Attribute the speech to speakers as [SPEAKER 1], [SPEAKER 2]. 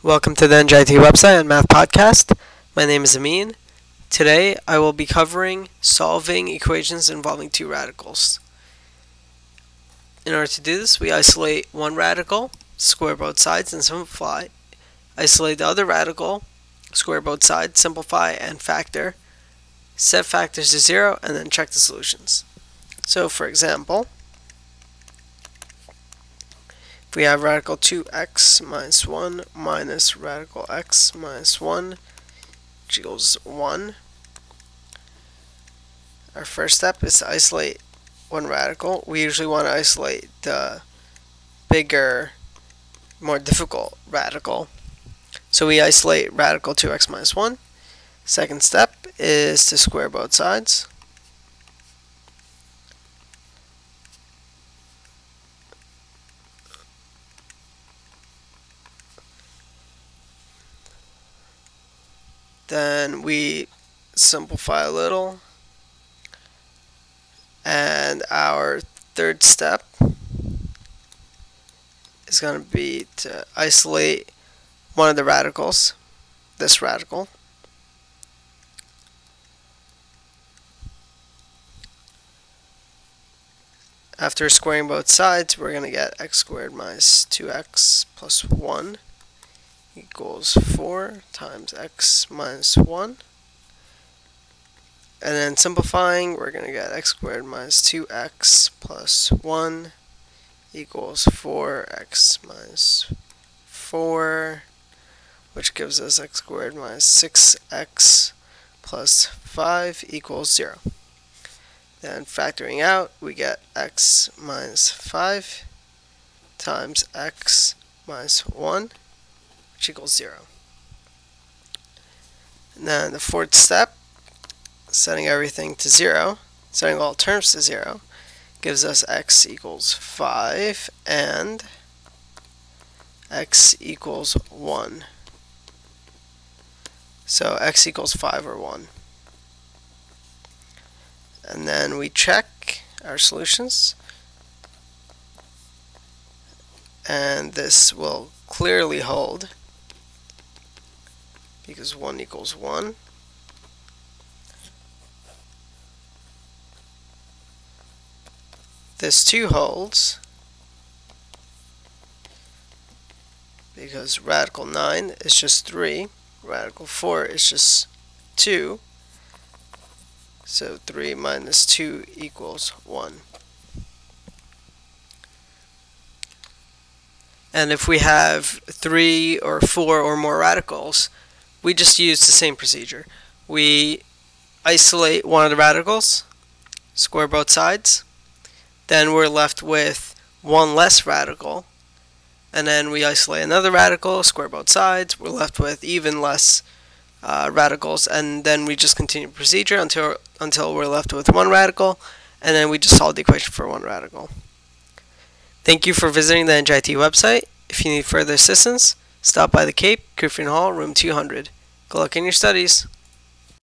[SPEAKER 1] Welcome to the NJIT website and math podcast. My name is Amin. Today I will be covering solving equations involving two radicals. In order to do this, we isolate one radical, square both sides, and simplify. Isolate the other radical, square both sides, simplify, and factor. Set factors to 0, and then check the solutions. So, for example, if we have radical 2x minus 1 minus radical x minus 1, which equals 1, our first step is to isolate one radical. We usually want to isolate the bigger, more difficult radical. So we isolate radical 2x minus 1. Second step is to square both sides. Then we simplify a little. And our third step is going to be to isolate one of the radicals, this radical. After squaring both sides, we're going to get x squared minus 2x plus 1 equals 4 times x minus 1. And then simplifying, we're going to get x squared minus 2x plus 1 equals 4x minus 4, which gives us x squared minus 6x plus 5 equals 0. Then factoring out, we get x minus 5 times x minus 1, which equals 0. And then the fourth step, setting everything to 0, setting all terms to 0, gives us x equals 5 and x equals 1. So x equals 5 or 1. And then we check our solutions, and this will clearly hold because 1 equals 1. This 2 holds because radical 9 is just 3, radical 4 is just 2, so 3 minus 2 equals 1. And if we have 3 or 4 or more radicals, we just use the same procedure. We isolate one of the radicals, square both sides, then we're left with one less radical, and then we isolate another radical, square both sides, we're left with even less radicals, and then we just continue the procedure until we're left with one radical, and then we just solve the equation for one radical. Thank you for visiting the NJIT website. If you need further assistance, stop by the Cape, Griffin Hall, room 200. Good luck in your studies.